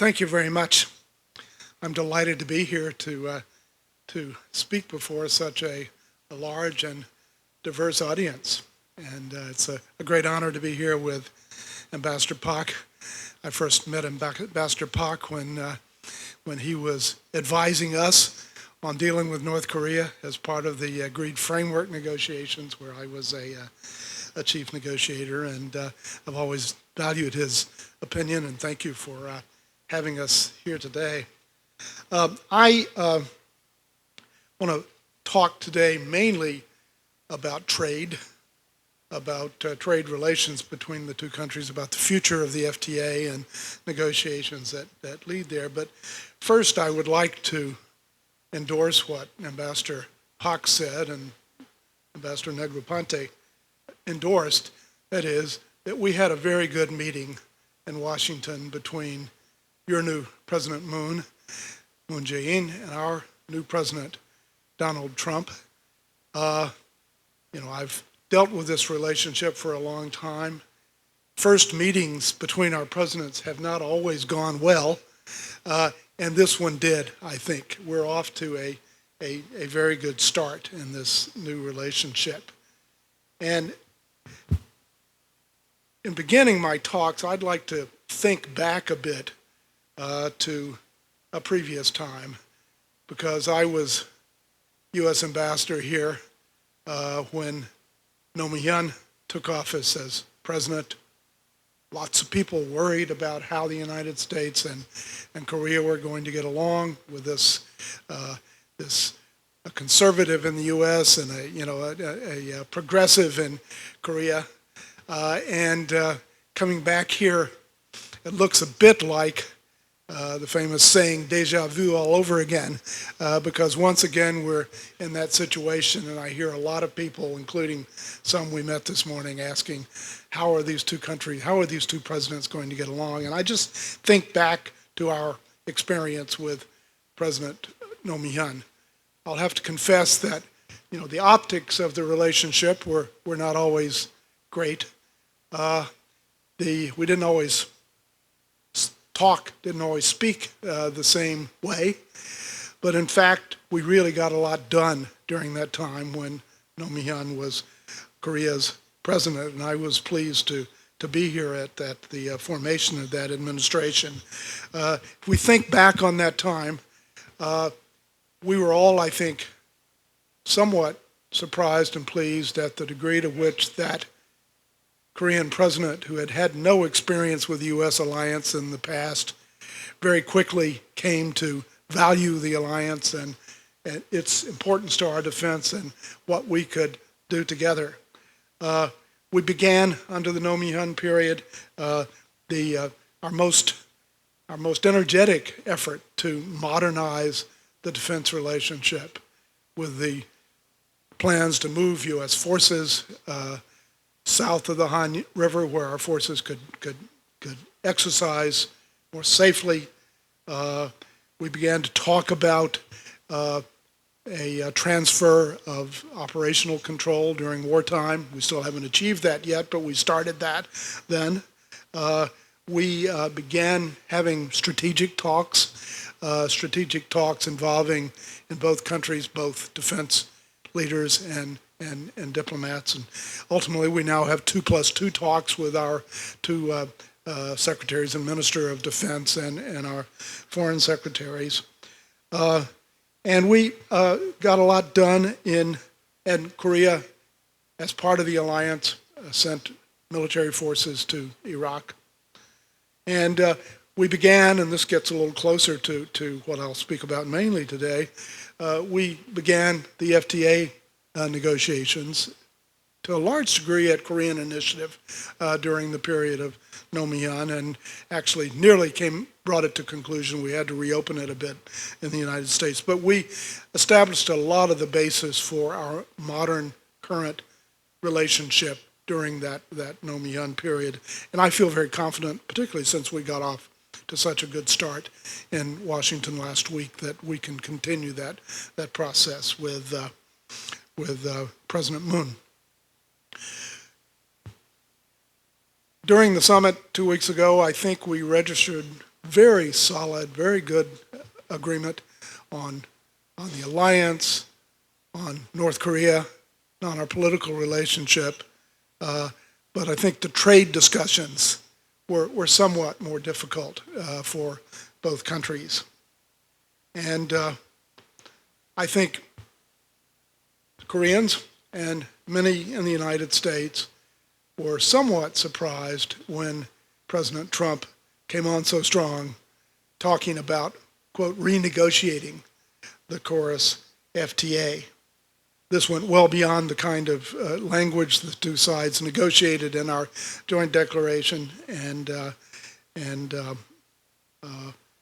thank you very much. I'm delighted to be here to speak before such a large and diverse audience. And it's a great honor to be here with Ambassador Pak. I first met Ambassador Pak when he was advising us on dealing with North Korea as part of the agreed framework negotiations, where I was a chief negotiator, and I've always valued his opinion, and thank you for having us here today. I want to talk today mainly about trade, about trade relations between the two countries, about the future of the FTA and negotiations that lead there. But first, I would like to endorse what Ambassador Pak said and Ambassador Negroponte endorsed. That is, that we had a very good meeting in Washington between your new President Moon Jae-in, and our new President Donald Trump. I've dealt with this relationship for a long time. First meetings between our presidents have not always gone well, and this one did, I think. We're off to a very good start in this new relationship. And in beginning my talks, I'd like to think back a bit to a previous time, because I was U.S. ambassador here when Roh Moo-hyun took office as president. Lots of people worried about how the United States and Korea were going to get along with this a conservative in the U.S. and a progressive in Korea. Coming back here, it looks a bit like the famous saying, deja vu all over again, because once again we're in that situation, and I hear a lot of people, including some we met this morning, asking, how are these two presidents going to get along? And I just think back to our experience with President Roh Moo-hyun. I'll have to confess that the optics of the relationship were not always great. We didn't always didn't always speak the same way, but in fact we really got a lot done during that time when Roh Moo-hyun was Korea's president, and I was pleased to be here at the formation of that administration. If we think back on that time, we were all, I think, somewhat surprised and pleased at the degree to which that Korean president, who had had no experience with the U.S. alliance in the past, very quickly came to value the alliance and its importance to our defense and what we could do together. We began under the Roh Moo-hyun period our most energetic effort to modernize the defense relationship with the plans to move U.S. forces south of the Han River, where our forces could exercise more safely. We began to talk about a transfer of operational control during wartime. We still haven't achieved that yet, but we started that then. We began having strategic talks involving, in both countries, both defense leaders and diplomats, and ultimately we now have 2+2 talks with our two secretaries and Minister of Defense and our foreign secretaries. And we got a lot done and Korea, as part of the alliance, sent military forces to Iraq. And we began, and this gets a little closer to what I'll speak about mainly today, we began the FTA negotiations to a large degree at Korean initiative during the period of Roh Moo-hyun, and actually nearly brought it to conclusion. We had to reopen it a bit in the United States. But we established a lot of the basis for our modern current relationship during that Roh Moo-hyun period. And I feel very confident, particularly since we got off to such a good start in Washington last week, that we can continue that process with President Moon. During the summit 2 weeks ago, I think we registered very solid, very good agreement on the alliance, on North Korea, on our political relationship. But I think the trade discussions were somewhat more difficult for both countries. And I think the Koreans and many in the United States were somewhat surprised when President Trump came on so strong, talking about, quote, renegotiating the Chorus FTA. This went well beyond the kind of language the two sides negotiated in our joint declaration, and it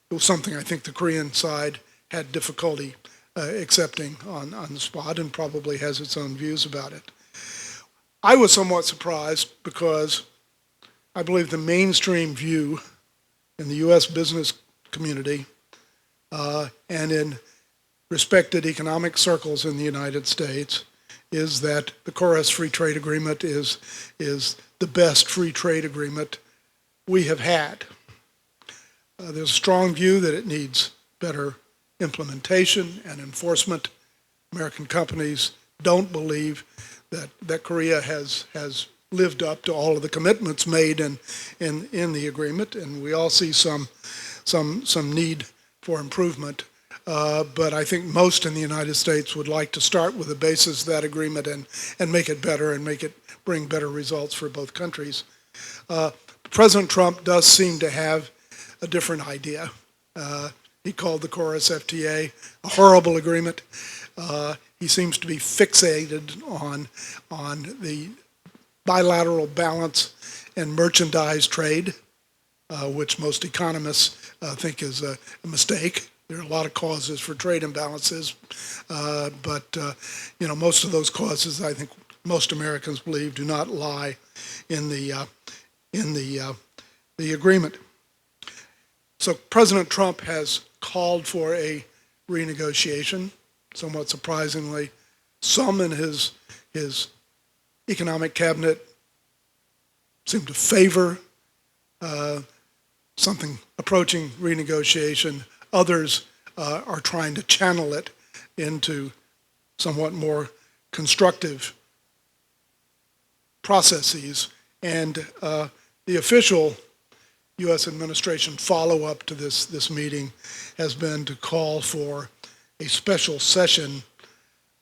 was something I think the Korean side had difficulty accepting on the spot, and probably has its own views about it. I was somewhat surprised because I believe the mainstream view in the U.S. business community and in respected economic circles in the United States is that the Chorus Free Trade Agreement is the best free trade agreement we have had. There's a strong view that it needs better implementation and enforcement. American companies don't believe that Korea has lived up to all of the commitments made in the agreement, and we all see some need for improvement. But I think most in the United States would like to start with the basis of that agreement and make it better and make it bring better results for both countries. President Trump does seem to have a different idea. He called the Chorus FTA a horrible agreement. He seems to be fixated on the bilateral balance and merchandise trade, which most economists think is a mistake. There are a lot of causes for trade imbalances, but most of those causes, I think most Americans believe, do not lie in the agreement. So President Trump has called for a renegotiation. Somewhat surprisingly, some in his economic cabinet seem to favor something approaching renegotiation. Others are trying to channel it into somewhat more constructive processes. And the official U.S. administration follow-up to this meeting has been to call for a special session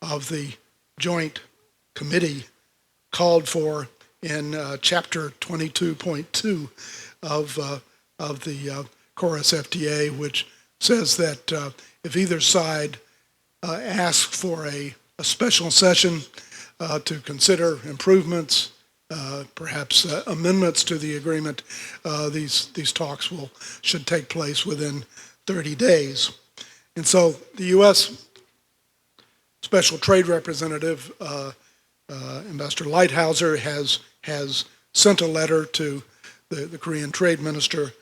of the Joint Committee called for in Chapter 22.2 of the Chorus FTA, which says that if either side asks for a special session to consider improvements, perhaps amendments to the agreement, these talks should take place within 30 days. And so the U.S. Special Trade Representative, Ambassador Lighthizer, has sent a letter to the Korean Trade Minister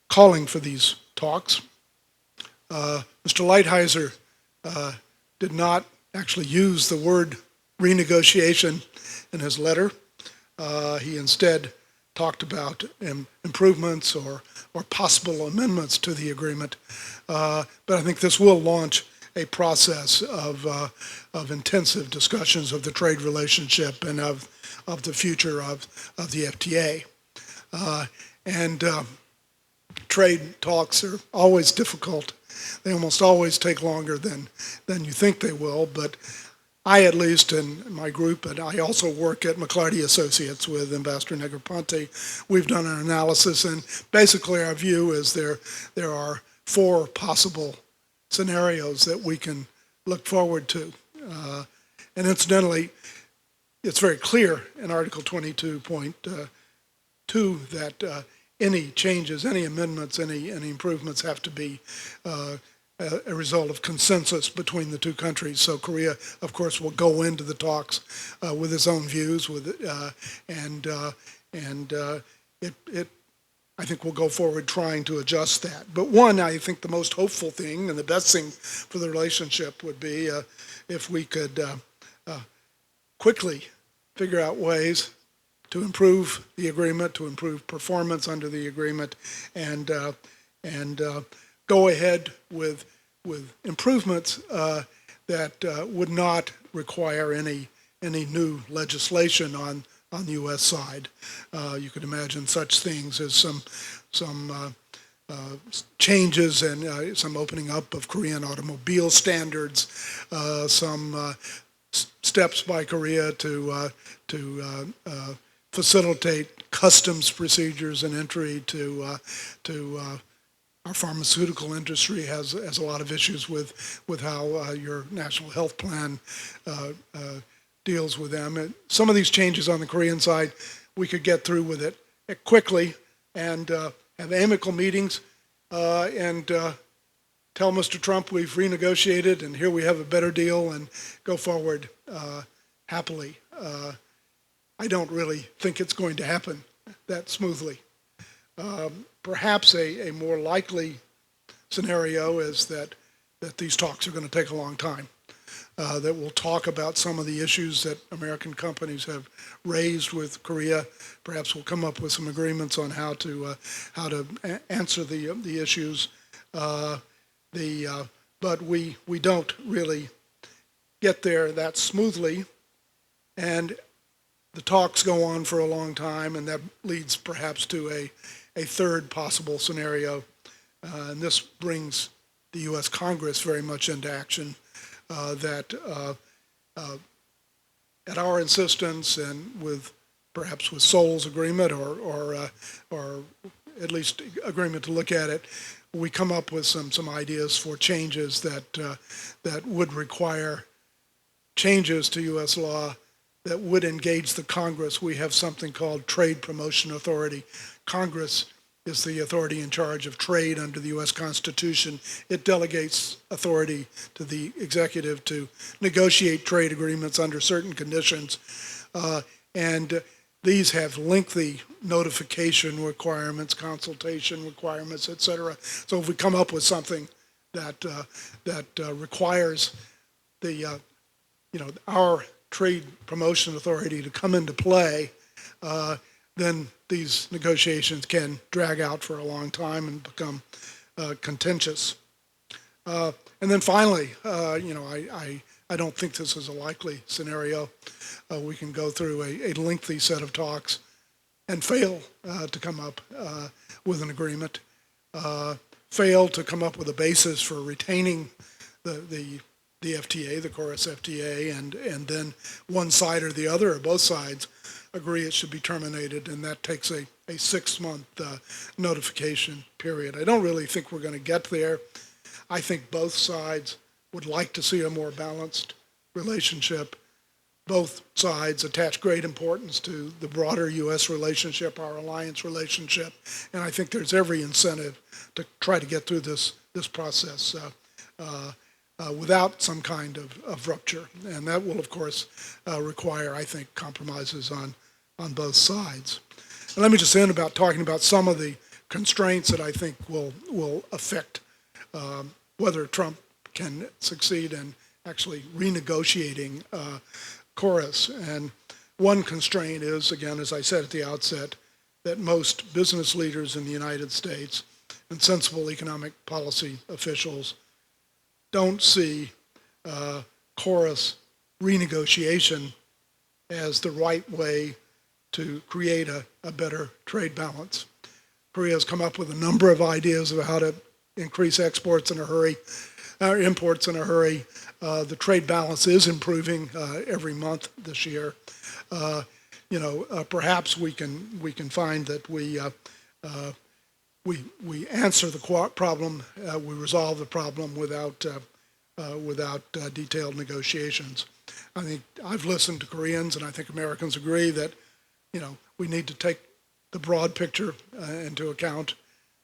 calling for these talks. Mr. Lighthizer did not actually use the word renegotiation in his letter. He instead talked about improvements or possible amendments to the agreement. But I think this will launch a process of intensive discussions of the trade relationship and of the future of the FTA. And trade talks are always difficult. They almost always take longer than you think they will, but I, at least in my group, and I also work at McClarty Associates with Ambassador Negroponte, we've done an analysis, and basically our view is there are 4 possible scenarios that we can look forward to. And incidentally, it's very clear in Article 22.2 that any changes, any amendments, any improvements have to be a result of consensus between the two countries. So Korea, of course, will go into the talks with its own views, it I think will go forward trying to adjust that. But one, I think the most hopeful thing and the best thing for the relationship would be if we could quickly figure out ways improve the agreement, to improve performance under the agreement, and go ahead with improvements that would not require any new legislation on the U.S. side. You could imagine such things as some changes and some opening up of Korean automobile standards, some steps by Korea to facilitate customs procedures and entry to our pharmaceutical industry has a lot of issues with how your national health plan deals with them. And some of these changes on the Korean side, we could get through with it quickly and have amicable meetings and tell Mr. Trump we've renegotiated and here we have a better deal and go forward happily. I don't really think it's going to happen that smoothly. Perhaps a more likely scenario is that these talks are going to take a long time, that we'll talk about some of the issues that American companies have raised with Korea. Perhaps we'll come up with some agreements on how to answer the issues. But we don't really get there that smoothly, and the talks go on for a long time, and that leads perhaps to a third possible scenario, and this brings the U.S. Congress very much into action, that at our insistence and perhaps with Seoul's agreement or at least agreement to look at it, we come up with some ideas for changes that would require changes to U.S. law that would engage the Congress. We have something called Trade Promotion Authority. Congress is the authority in charge of trade under the U.S. Constitution. It delegates authority to the executive to negotiate trade agreements under certain conditions. And these have lengthy notification requirements, consultation requirements, et cetera. So if we come up with something that requires our Trade Promotion Authority to come into play, then these negotiations can drag out for a long time and become contentious. And then finally, I don't think this is a likely scenario. We can go through a lengthy set of talks and fail to come up with an agreement, fail to come up with a basis for retaining the FTA, the chorus FTA, and then one side or the other or both sides agree it should be terminated, and that takes a 6-month notification period. I don't really think we're going to get there. I think both sides would like to see a more balanced relationship. Both sides attach great importance to the broader U.S. relationship, our alliance relationship, and I think there's every incentive to try to get through this process without some kind of rupture. And that will, of course, require, I think, compromises on both sides. And let me just end about talking about some of the constraints that I think will affect whether Trump can succeed in actually renegotiating chorus. And one constraint is, again, as I said at the outset, that most business leaders in the United States and sensible economic policy officials don't see chorus renegotiation as the right way to create a better trade balance. Korea has come up with a number of ideas of how to increase exports in a hurry, imports in a hurry. The trade balance is improving every month this year. Perhaps we can find that we answer the problem, we resolve the problem without detailed negotiations. I think I've listened to Koreans, and I think Americans agree that we need to take the broad picture into account,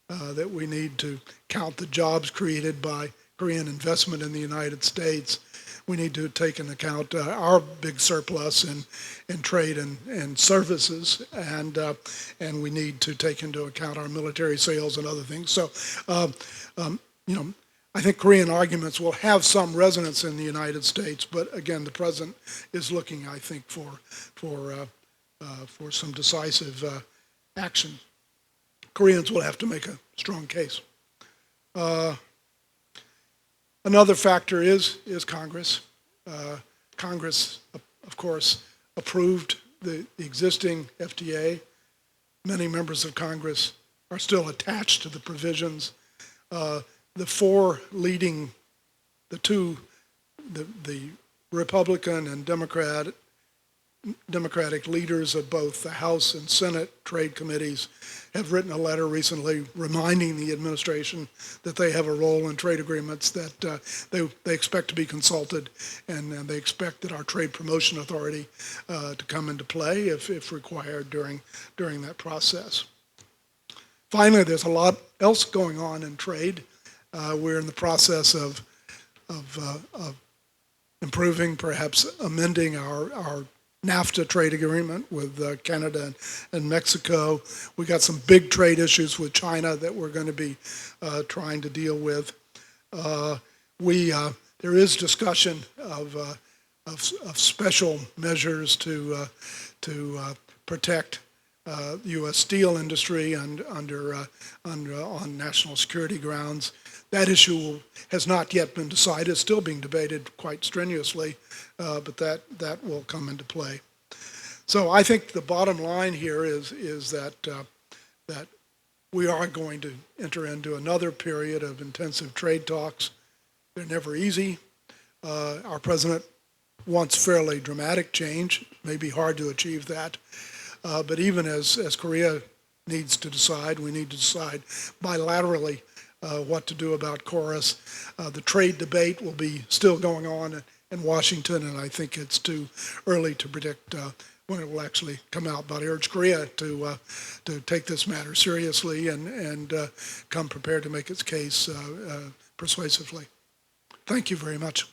that we need to count the jobs created by Korean investment in the United States. We need to take into account our big surplus in trade and services, and we need to take into account our military sales and other things. So, I think Korean arguments will have some resonance in the United States, but again, the president is looking, I think, for for some decisive action. Koreans will have to make a strong case. Another factor is Congress. Congress, of course, approved the existing FTA. Many members of Congress are still attached to the provisions. The four leading, the Republican and Democratic leaders of both the House and Senate trade committees have written a letter recently reminding the administration that they have a role in trade agreements, that they expect to be consulted, and they expect that our Trade Promotion Authority to come into play if required during that process. Finally, there's a lot else going on in trade. We're in the process of improving, perhaps amending our NAFTA trade agreement with Canada and Mexico. We got some big trade issues with China that we're going to be trying to deal with. There is discussion of special measures to protect U.S. steel industry on national security grounds. That issue has not yet been decided. It's still being debated quite strenuously, but that will come into play. So I think the bottom line here is that we are going to enter into another period of intensive trade talks. They're never easy. Our president wants fairly dramatic change. It may be hard to achieve that. But even as Korea needs to decide, we need to decide bilaterally what to do about KORUS. The trade debate will be still going on in Washington, and I think it's too early to predict when it will actually come out. But I urge Korea to take this matter seriously and come prepared to make its case persuasively. Thank you very much.